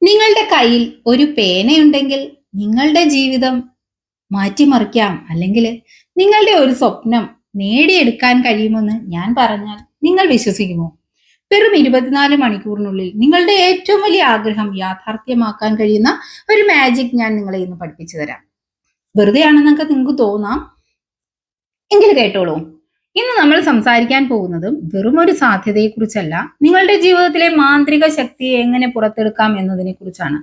നിങ്ങളുടെ കയ്യിൽ ഒരു പേനയുണ്ടെങ്കിൽ നിങ്ങളുടെ ജീവിതം മാറ്റിമറിക്കാം, അല്ലെങ്കിൽ നിങ്ങളുടെ ഒരു സ്വപ്നം നേടിയെടുക്കാൻ കഴിയുമെന്ന് ഞാൻ പറഞ്ഞാൽ നിങ്ങൾ വിശ്വസിക്കുമോ? വെറും 24 മണിക്കൂറിനുള്ളിൽ നിങ്ങളുടെ ഏറ്റവും വലിയ ആഗ്രഹം യാഥാർത്ഥ്യമാക്കാൻ കഴിയുന്ന ഒരു മാജിക് ഞാൻ നിങ്ങളെ ഇന്ന് പഠിപ്പിച്ചു തരാം. വെറുതെ ആണെന്നൊക്കെ നിങ്ങൾക്ക് തോന്നാം, എങ്കിൽ കേട്ടോളൂ. ഇന്ന് നമ്മൾ സംസാരിക്കാൻ പോകുന്നതും വെറും ഒരു സാധ്യതയെക്കുറിച്ചല്ല, നിങ്ങളുടെ ജീവിതത്തിലെ മാന്ത്രിക ശക്തിയെ എങ്ങനെ പുറത്തെടുക്കാം എന്നതിനെ കുറിച്ചാണ്.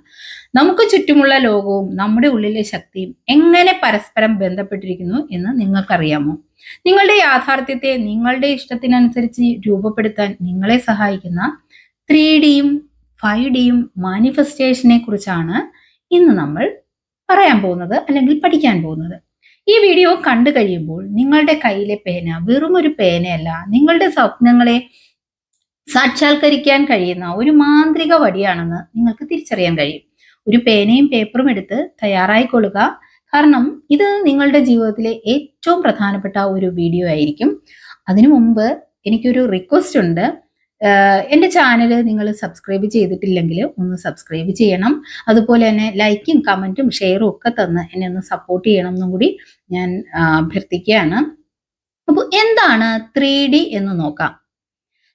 നമുക്ക് ചുറ്റുമുള്ള ലോകവും നമ്മുടെ ഉള്ളിലെ ശക്തിയും എങ്ങനെ പരസ്പരം ബന്ധപ്പെട്ടിരിക്കുന്നു എന്ന് നിങ്ങൾക്കറിയാമോ? നിങ്ങളുടെ യാഥാർത്ഥ്യത്തെ നിങ്ങളുടെ ഇഷ്ടത്തിനനുസരിച്ച് രൂപപ്പെടുത്താൻ നിങ്ങളെ സഹായിക്കുന്ന 3Dയും 5Dയും മാനിഫെസ്റ്റേഷനെ കുറിച്ചാണ് ഇന്ന് നമ്മൾ പറയാൻ പോകുന്നത്, അല്ലെങ്കിൽ പഠിക്കാൻ പോകുന്നത്. ഈ വീഡിയോ കണ്ടു കഴിയുമ്പോൾ നിങ്ങളുടെ കയ്യിലെ പേന വെറും ഒരു പേനയല്ല, നിങ്ങളുടെ സ്വപ്നങ്ങളെ സാക്ഷാത്കരിക്കാൻ കഴിയുന്ന ഒരു മാന്ത്രിക വടിയാണെന്ന് നിങ്ങൾക്ക് തിരിച്ചറിയാൻ കഴിയും. ഒരു പേനയും പേപ്പറും എടുത്ത് തയ്യാറായിക്കൊള്ളുക, കാരണം ഇത് നിങ്ങളുടെ ജീവിതത്തിലെ ഏറ്റവും പ്രധാനപ്പെട്ട ഒരു വീഡിയോ ആയിരിക്കും. അതിനു മുമ്പ് എനിക്കൊരു റിക്വസ്റ്റ് ഉണ്ട്. എൻ്റെ ചാനൽ നിങ്ങൾ സബ്സ്ക്രൈബ് ചെയ്തിട്ടില്ലെങ്കിൽ ഒന്ന് സബ്സ്ക്രൈബ് ചെയ്യണം. അതുപോലെ തന്നെ ലൈക്കും കമൻറ്റും ഷെയറും ഒക്കെ തന്ന് എന്നെ ഒന്ന് സപ്പോർട്ട് ചെയ്യണം എന്നും കൂടി ഞാൻ അഭ്യർത്ഥിക്കുകയാണ്. അപ്പോൾ എന്താണ് 3D എന്ന് നോക്കാം.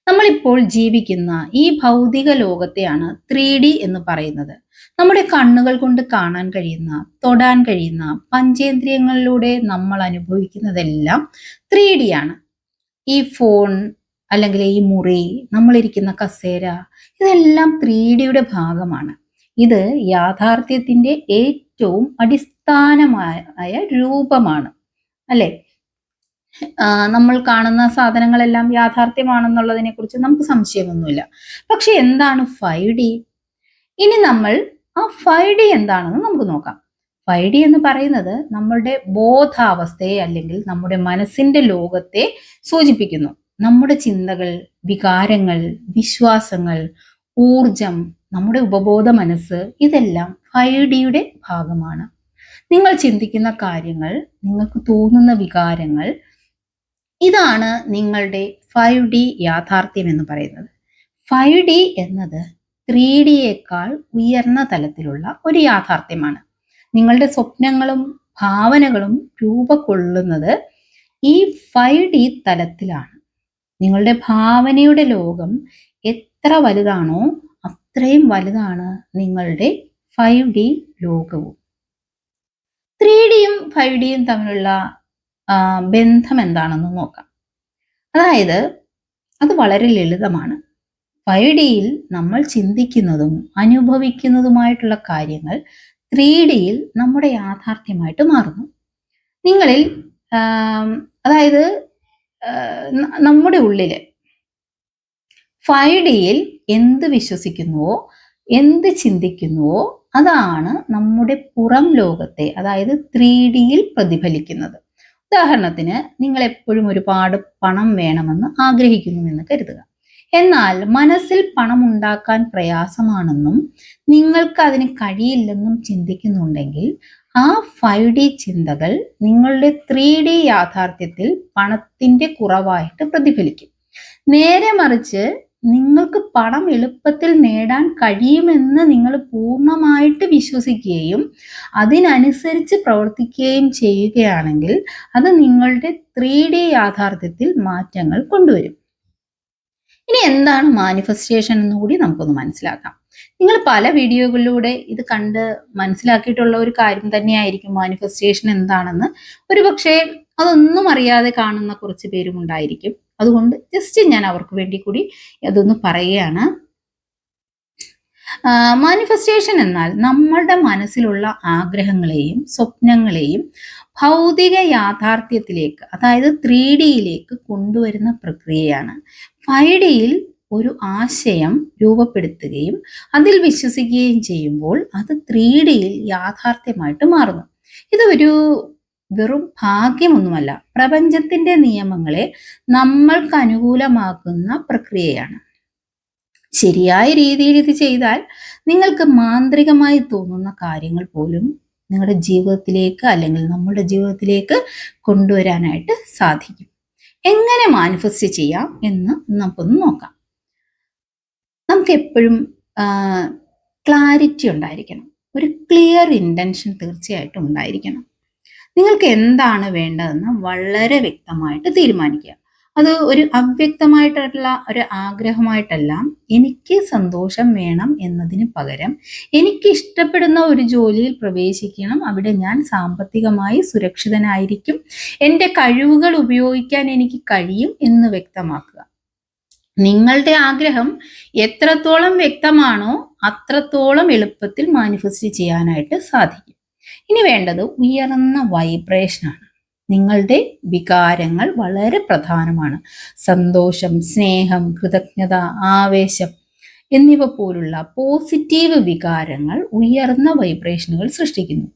നമ്മളിപ്പോൾ ജീവിക്കുന്ന ഈ ഭൗതിക ലോകത്തെയാണ് 3D എന്ന് പറയുന്നത്. നമ്മുടെ കണ്ണുകൾ കൊണ്ട് കാണാൻ കഴിയുന്ന, തൊടാൻ കഴിയുന്ന, പഞ്ചേന്ദ്രിയങ്ങളിലൂടെ നമ്മൾ അനുഭവിക്കുന്നതെല്ലാം 3D ആണ്. ഈ ഫോൺ, അല്ലെങ്കിൽ ഈ മുറി, നമ്മളിരിക്കുന്ന കസേര, ഇതെല്ലാം 3Dയുടെ ഭാഗമാണ്. ഇത് യാഥാർത്ഥ്യത്തിന്റെ ഏറ്റവും അടിസ്ഥാനമായ രൂപമാണ്, അല്ലെ? നമ്മൾ കാണുന്ന സാധനങ്ങളെല്ലാം യാഥാർത്ഥ്യമാണെന്നുള്ളതിനെ കുറിച്ച് നമുക്ക് സംശയമൊന്നുമില്ല. പക്ഷെ എന്താണ് 5D? ഇനി നമ്മൾ ആ 5D എന്താണെന്ന് നമുക്ക് നോക്കാം. 5D എന്ന് പറയുന്നത് നമ്മളുടെ ബോധാവസ്ഥയെ, അല്ലെങ്കിൽ നമ്മുടെ മനസ്സിന്റെ ലോകത്തെ സൂചിപ്പിക്കുന്നു. നമ്മുടെ ചിന്തകൾ, വികാരങ്ങൾ, വിശ്വാസങ്ങൾ, ഊർജം, നമ്മുടെ ഉപബോധ മനസ്സ്, ഇതെല്ലാം 5Dയുടെ ഭാഗമാണ്. നിങ്ങൾ ചിന്തിക്കുന്ന കാര്യങ്ങൾ, നിങ്ങൾക്ക് തോന്നുന്ന വികാരങ്ങൾ, ഇതാണ് നിങ്ങളുടെ 5D യാഥാർത്ഥ്യം എന്ന് പറയുന്നത്. 5D എന്നത് 3Dയേക്കാൾ ഉയർന്ന തലത്തിലുള്ള ഒരു യാഥാർത്ഥ്യമാണ്. നിങ്ങളുടെ സ്വപ്നങ്ങളും ഭാവനകളും രൂപക്കൊള്ളുന്നത് ഈ 5D തലത്തിലാണ്. നിങ്ങളുടെ ഭാവനയുടെ ലോകം എത്ര വലുതാണോ അത്രയും വലുതാണ് നിങ്ങളുടെ 5D ലോകവും. 3Dയും 5Dയും തമ്മിലുള്ള ബന്ധം എന്താണെന്ന് നോക്കാം. അതായത് അത് വളരെ ലളിതമാണ്. 5Dയിൽ നമ്മൾ ചിന്തിക്കുന്നതും അനുഭവിക്കുന്നതുമായിട്ടുള്ള കാര്യങ്ങൾ 3Dയിൽ നമ്മുടെ യാഥാർത്ഥ്യമായിട്ട് മാറുന്നു. നിങ്ങളിൽ അതായത് നമ്മുടെ ഉള്ളില് 5Dയിൽ എന്ത് വിശ്വസിക്കുന്നുവോ, എന്ത് ചിന്തിക്കുന്നുവോ, അതാണ് നമ്മുടെ പുറം ലോകത്തെ, അതായത് 3Dയിൽ പ്രതിഫലിക്കുന്നത്. ഉദാഹരണത്തിന്, നിങ്ങൾ എപ്പോഴും ഒരുപാട് പണം വേണമെന്ന് ആഗ്രഹിക്കുന്നുവെന്ന് കരുതുക. എന്നാൽ മനസ്സിൽ പണം ഉണ്ടാക്കാൻ പ്രയാസമാണെന്നും നിങ്ങൾക്ക് അതിന് കഴിയില്ലെന്നും ചിന്തിക്കുന്നുണ്ടെങ്കിൽ ആ 5D ചിന്തകൾ നിങ്ങളുടെ 3D യാഥാർത്ഥ്യത്തിൽ പണത്തിന്റെ കുറവായിട്ട് പ്രതിഫലിക്കും. നേരെ മറിച്ച് നിങ്ങൾക്ക് പണം എളുപ്പത്തിൽ നേടാൻ കഴിയുമെന്ന് നിങ്ങൾ പൂർണ്ണമായിട്ട് വിശ്വസിക്കുകയും അതിനനുസരിച്ച് പ്രവർത്തിക്കുകയും ചെയ്യുകയാണെങ്കിൽ അത് നിങ്ങളുടെ 3D യാഥാർത്ഥ്യത്തിൽ മാറ്റങ്ങൾ കൊണ്ടുവരും. ഇനി എന്താണ് മാനിഫെസ്റ്റേഷൻ എന്നുകൂടി നമുക്കൊന്ന് മനസ്സിലാക്കാം. നിങ്ങൾ പല വീഡിയോകളിലൂടെ ഇത് കണ്ട് മനസ്സിലാക്കിയിട്ടുള്ള ഒരു കാര്യം തന്നെയായിരിക്കും മാനിഫെസ്റ്റേഷൻ എന്താണെന്ന്. ഒരുപക്ഷെ അതൊന്നും അറിയാതെ കാണുന്ന കുറച്ച് പേരും ഉണ്ടായിരിക്കും. അതുകൊണ്ട് ജസ്റ്റ് ഞാൻ അവർക്ക് വേണ്ടി കൂടി അതൊന്ന് പറയുകയാണ്. മാനിഫെസ്റ്റേഷൻ എന്നാൽ നമ്മളുടെ മനസ്സിലുള്ള ആഗ്രഹങ്ങളെയും സ്വപ്നങ്ങളെയും ഭൗതിക യാഥാർത്ഥ്യത്തിലേക്ക്, അതായത് 3Dയിലേക്ക് കൊണ്ടുവരുന്ന പ്രക്രിയയാണ്. 5Dയിൽ ഒരു ആശയം രൂപപ്പെടുത്തുകയും അതിൽ വിശ്വസിക്കുകയും ചെയ്യുമ്പോൾ അത് 3Dയിൽ യാഥാർത്ഥ്യമായിട്ട് മാറുന്നു. ഇത് ഒരു വെറും ഭാഗ്യമൊന്നുമല്ല, പ്രപഞ്ചത്തിന്റെ നിയമങ്ങളെ നമ്മൾക്ക് അനുകൂലമാക്കുന്ന പ്രക്രിയയാണ്. ശരിയായ രീതിയിൽ ഇത് ചെയ്താൽ നിങ്ങൾക്ക് മാന്ത്രികമായി തോന്നുന്ന കാര്യങ്ങൾ പോലും നിങ്ങളുടെ ജീവിതത്തിലേക്ക്, അല്ലെങ്കിൽ നമ്മുടെ ജീവിതത്തിലേക്ക് കൊണ്ടുവരാനായിട്ട് സാധിക്കും. എങ്ങനെ മാനിഫെസ്റ്റ് ചെയ്യാം എന്ന് നമുക്കൊന്ന് നോക്കാം. നമുക്ക് എപ്പോഴും ക്ലാരിറ്റി ഉണ്ടായിരിക്കണം. ഒരു ക്ലിയർ ഇൻറ്റൻഷൻ തീർച്ചയായിട്ടും ഉണ്ടായിരിക്കണം. നിങ്ങൾക്ക് എന്താണ് വേണ്ടതെന്ന് വളരെ വ്യക്തമായിട്ട് തീരുമാനിക്കുക. അത് ഒരു അവ്യക്തമായിട്ടുള്ള ഒരു ആഗ്രഹമായിട്ടല്ല, എനിക്ക് സന്തോഷം വേണം എന്നതിന് പകരം എനിക്ക് ഇഷ്ടപ്പെടുന്ന ഒരു ജോലിയിൽ പ്രവേശിക്കണം, അവിടെ ഞാൻ സാമ്പത്തികമായി സുരക്ഷിതനായിരിക്കും, എൻ്റെ കഴിവുകൾ ഉപയോഗിക്കാൻ എനിക്ക് കഴിയും എന്ന് വ്യക്തമാക്കുക. നിങ്ങളുടെ ആഗ്രഹം എത്രത്തോളം വ്യക്തമാണോ അത്രത്തോളം എളുപ്പത്തിൽ മാനിഫെസ്റ്റ് ചെയ്യാനായിട്ട് സാധിക്കും. ഇനി വേണ്ടത് ഉയർന്ന വൈബ്രേഷനാണ്. നിങ്ങളുടെ വികാരങ്ങൾ വളരെ പ്രധാനമാണ്. സന്തോഷം, സ്നേഹം, കൃതജ്ഞത, ആവേശം എന്നിവ പോലുള്ള പോസിറ്റീവ് വികാരങ്ങൾ ഉയർന്ന വൈബ്രേഷനുകൾ സൃഷ്ടിക്കുന്നു.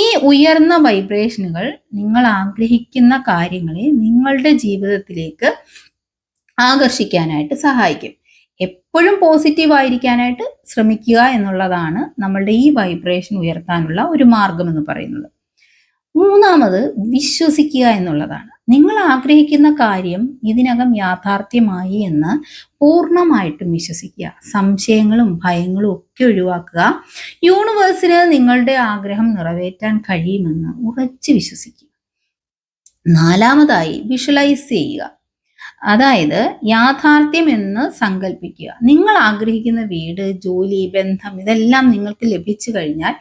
ഈ ഉയർന്ന വൈബ്രേഷനുകൾ നിങ്ങൾ ആഗ്രഹിക്കുന്ന കാര്യങ്ങളെ നിങ്ങളുടെ ജീവിതത്തിലേക്ക് ആകർഷിക്കാനായിട്ട് സഹായിക്കും. എപ്പോഴും പോസിറ്റീവ് ആയിരിക്കാനായിട്ട് ശ്രമിക്കുക എന്നുള്ളതാണ് നമ്മളുടെ ഈ വൈബ്രേഷൻ ഉയർത്താനുള്ള ഒരു മാർഗം എന്ന് പറയുന്നത്. മൂന്നാമത് വിശ്വസിക്കുക എന്നുള്ളതാണ്. നിങ്ങൾ ആഗ്രഹിക്കുന്ന കാര്യം ഇതിനകം യാഥാർത്ഥ്യമായി എന്ന് പൂർണ്ണമായിട്ടും വിശ്വസിക്കുക. സംശയങ്ങളും ഭയങ്ങളും ഒക്കെ ഒഴിവാക്കുക. യൂണിവേഴ്സിന് നിങ്ങളുടെ ആഗ്രഹം നിറവേറ്റാൻ കഴിയുമെന്ന് ഉറച്ചു വിശ്വസിക്കുക. നാലാമതായി വിഷ്വലൈസ് ചെയ്യുക. അതായത് യാഥാർത്ഥ്യം എന്ന് സങ്കല്പിക്കുക. നിങ്ങൾ ആഗ്രഹിക്കുന്ന വീട്, ജോലി, ബന്ധം ഇതെല്ലാം നിങ്ങൾക്ക് ലഭിച്ചു കഴിഞ്ഞാൽ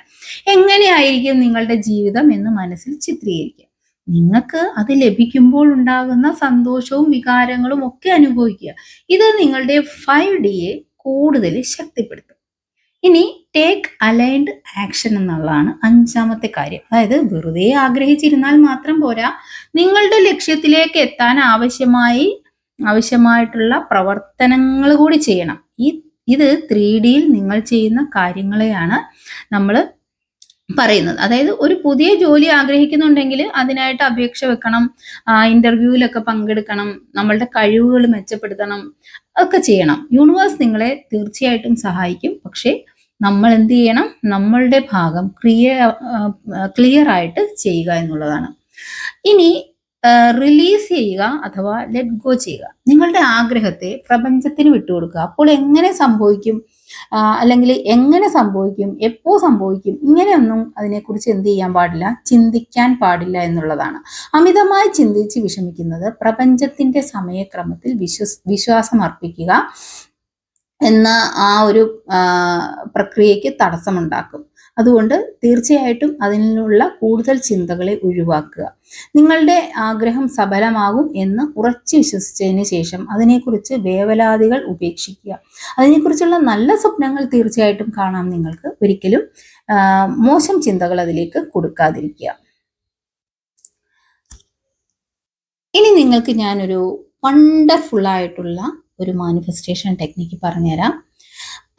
എങ്ങനെയായിരിക്കും നിങ്ങളുടെ ജീവിതം എന്ന് മനസ്സിൽ ചിത്രീകരിക്കുക. നിങ്ങൾക്ക് അത് ലഭിക്കുമ്പോൾ ഉണ്ടാകുന്ന സന്തോഷവും വികാരങ്ങളും ഒക്കെ അനുഭവിക്കുക. ഇത് നിങ്ങളുടെ 5Dയെ കൂടുതൽ ശക്തിപ്പെടുത്തും. ഇനി ടേക്ക് അലൈൻഡ് ആക്ഷൻ എന്നുള്ളതാണ് അഞ്ചാമത്തെ കാര്യം. അതായത് വെറുതെ ആഗ്രഹിച്ചിരുന്നാൽ മാത്രം പോരാ, നിങ്ങളുടെ ലക്ഷ്യത്തിലേക്ക് എത്താൻ ആവശ്യമായിട്ടുള്ള പ്രവർത്തനങ്ങൾ കൂടി ചെയ്യണം. ഇത് 3Dയിൽ നിങ്ങൾ ചെയ്യുന്ന കാര്യങ്ങളെയാണ് നമ്മൾ പറയുന്നത്. അതായത് ഒരു പുതിയ ജോലി ആഗ്രഹിക്കുന്നുണ്ടെങ്കിൽ അതിനായിട്ട് അപേക്ഷ വെക്കണം, ഇന്റർവ്യൂവിലൊക്കെ പങ്കെടുക്കണം, നമ്മളുടെ കഴിവുകൾ മെച്ചപ്പെടുത്തണം, ഒക്കെ ചെയ്യണം. യൂണിവേഴ്സ് നിങ്ങളെ തീർച്ചയായിട്ടും സഹായിക്കും. പക്ഷേ നമ്മൾ എന്ത് ചെയ്യണം? നമ്മളുടെ ഭാഗം ക്ലിയർ ആയിട്ട് ചെയ്യുക എന്നുള്ളതാണ്. ഇനി റിലീസ് ചെയ്യുക അഥവാ ലെറ്റ് ഗോ ചെയ്യുക. നിങ്ങളുടെ ആഗ്രഹത്തെ പ്രപഞ്ചത്തിന് വിട്ടുകൊടുക്കുക. അപ്പോൾ എങ്ങനെ സംഭവിക്കും, അല്ലെങ്കിൽ എങ്ങനെ സംഭവിക്കും, എപ്പോൾ സംഭവിക്കും, ഇങ്ങനെയൊന്നും അതിനെക്കുറിച്ച് എന്ത് ചെയ്യാൻ പാടില്ല, ചിന്തിക്കാൻ പാടില്ല എന്നുള്ളതാണ്. അമിതമായി ചിന്തിച്ച് വിഷമിക്കുന്നത് പ്രപഞ്ചത്തിന്റെ സമയക്രമത്തിൽ വിശ്വാസം അർപ്പിക്കുക എന്ന ആ ഒരു പ്രക്രിയയ്ക്ക് തടസ്സമുണ്ടാക്കും. അതുകൊണ്ട് തീർച്ചയായിട്ടും അതിനുള്ള കൂടുതൽ ചിന്തകളെ ഒഴിവാക്കുക. നിങ്ങളുടെ ആഗ്രഹം സഫലമാകും എന്ന് ഉറച്ചു വിശ്വസിച്ചതിന് ശേഷം അതിനെക്കുറിച്ച് വേവലാതികൾ ഉപേക്ഷിക്കുക. അതിനെക്കുറിച്ചുള്ള നല്ല സ്വപ്നങ്ങൾ തീർച്ചയായിട്ടും കാണാം നിങ്ങൾക്ക്. ഒരിക്കലും മോശം ചിന്തകൾ അതിലേക്ക് കൊടുക്കാതിരിക്കുക. ഇനി നിങ്ങൾക്ക് ഞാനൊരു വണ്ടർഫുൾ ആയിട്ടുള്ള ഒരു മാനിഫെസ്റ്റേഷൻ ടെക്നിക്ക് പറഞ്ഞുതരാം.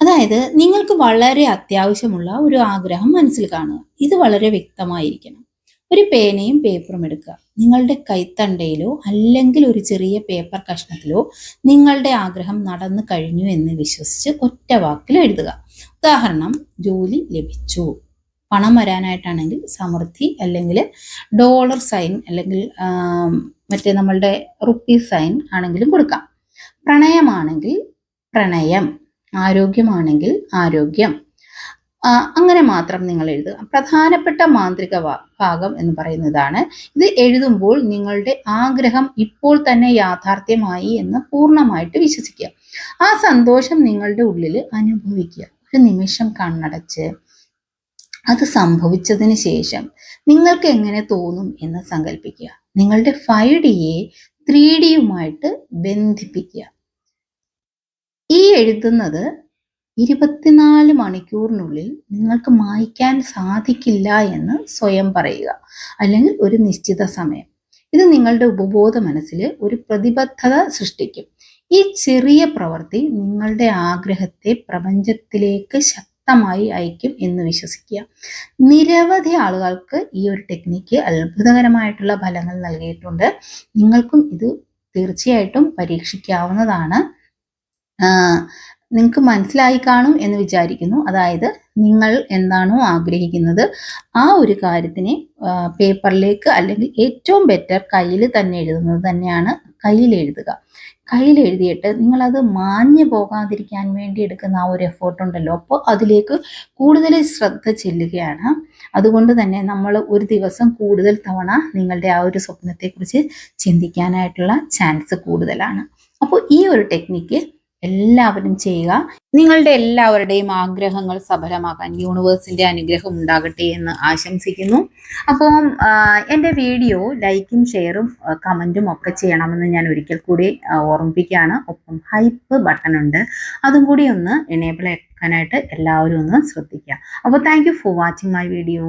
അതായത് നിങ്ങൾക്ക് വളരെ അത്യാവശ്യമുള്ള ഒരു ആഗ്രഹം മനസ്സിൽ കാണുക. ഇത് വളരെ വ്യക്തമായിരിക്കണം. ഒരു പേനയും പേപ്പറും എടുക്കുക. നിങ്ങളുടെ കൈത്തണ്ടയിലോ അല്ലെങ്കിൽ ഒരു ചെറിയ പേപ്പർ കഷ്ണത്തിലോ നിങ്ങളുടെ ആഗ്രഹം നടന്നു കഴിഞ്ഞു എന്ന് വിശ്വസിച്ച് ഒറ്റ വാക്കിൽ എഴുതുക. ഉദാഹരണം, ജോലി ലഭിച്ചു. പണം വരാനായിട്ടാണെങ്കിൽ സമൃദ്ധി, അല്ലെങ്കിൽ ഡോളർ സൈൻ, അല്ലെങ്കിൽ മറ്റേ നമ്മളുടെ റുപ്പി സൈൻ ആണെങ്കിലും കൊടുക്കാം. പ്രണയമാണെങ്കിൽ പ്രണയം, ആരോഗ്യമാണെങ്കിൽ ആരോഗ്യം, അങ്ങനെ മാത്രം നിങ്ങൾ എഴുതുക. പ്രധാനപ്പെട്ട മാന്ത്രിക ഭാഗം എന്ന് പറയുന്നതാണ്. ഇത് എഴുതുമ്പോൾ നിങ്ങളുടെ ആഗ്രഹം ഇപ്പോൾ തന്നെ യാഥാർത്ഥ്യമായി എന്ന് പൂർണ്ണമായിട്ട് വിശ്വസിക്കുക. ആ സന്തോഷം നിങ്ങളുടെ ഉള്ളിൽ അനുഭവിക്കുക. ഒരു നിമിഷം കണ്ണടച്ച് അത് സംഭവിച്ചതിന് ശേഷം നിങ്ങൾക്ക് എങ്ങനെ തോന്നും എന്ന് സങ്കല്പിക്കുക. നിങ്ങളുടെ 5Dയെ 3Dയുമായിട്ട് ബന്ധിപ്പിക്കുക. ഈ എഴുതുന്നത് 24 മണിക്കൂറിനുള്ളിൽ നിങ്ങൾക്ക് മായ്ക്കാൻ സാധിക്കില്ല എന്ന് സ്വയം പറയുക, അല്ലെങ്കിൽ ഒരു നിശ്ചിത സമയം. ഇത് നിങ്ങളുടെ ഉപബോധ മനസ്സിൽ ഒരു പ്രതിബദ്ധത സൃഷ്ടിക്കും. ഈ ചെറിയ പ്രവൃത്തി നിങ്ങളുടെ ആഗ്രഹത്തെ പ്രപഞ്ചത്തിലേക്ക് ശക്തമായി അയക്കും എന്ന് വിശ്വസിക്കുക. നിരവധി ആളുകൾക്ക് ഈ ഒരു ടെക്നിക്ക് അത്ഭുതകരമായിട്ടുള്ള ഫലങ്ങൾ നൽകിയിട്ടുണ്ട്. നിങ്ങൾക്കും ഇത് തീർച്ചയായിട്ടും പരീക്ഷിക്കാവുന്നതാണ്. നിങ്ങൾക്ക് മനസ്സിലായി കാണും എന്ന് വിചാരിക്കുന്നു. അതായത് നിങ്ങൾ എന്താണോ ആഗ്രഹിക്കുന്നത് ആ ഒരു കാര്യത്തിനെ പേപ്പറിലേക്ക്, അല്ലെങ്കിൽ ഏറ്റവും ബെറ്റർ കയ്യിൽ തന്നെ എഴുതുന്നത് തന്നെയാണ്. കയ്യിൽ എഴുതുക. കയ്യിൽ എഴുതിയിട്ട് നിങ്ങളത് മാഞ്ഞു പോകാതിരിക്കാൻ വേണ്ടി എടുക്കുന്ന ആ ഒരു എഫേർട്ട് ഉണ്ടല്ലോ, അപ്പോൾ അതിലേക്ക് കൂടുതൽ ശ്രദ്ധ ചെല്ലുകയാണ്. അതുകൊണ്ട് തന്നെ നമ്മൾ ഒരു ദിവസം കൂടുതൽ തവണ നിങ്ങളുടെ ആ ഒരു സ്വപ്നത്തെക്കുറിച്ച് ചിന്തിക്കാനായിട്ടുള്ള ചാൻസ് കൂടുതലാണ്. അപ്പോൾ ഈ ഒരു ടെക്നിക്ക് എല്ലാവരും ചെയ്യുക. നിങ്ങളുടെ എല്ലാവരുടെയും ആഗ്രഹങ്ങൾ സഫലമാക്കാൻ യൂണിവേഴ്സിന്റെ അനുഗ്രഹം ഉണ്ടാകട്ടെ എന്ന് ആശംസിക്കുന്നു. അപ്പോൾ എൻ്റെ വീഡിയോ ലൈക്കും ഷെയറും കമൻറ്റും ഒക്കെ ചെയ്യണമെന്ന് ഞാൻ ഒരിക്കൽ കൂടി ഓർമ്മിപ്പിക്കുകയാണ്. ഒപ്പം ഹൈപ്പ് ബട്ടൺ ഉണ്ട്, അതും കൂടി ഒന്ന് എനേബിൾ ആക്കാനായിട്ട് എല്ലാവരും ഒന്ന് ശ്രദ്ധിക്കുക. അപ്പോൾ thank you for watching my video.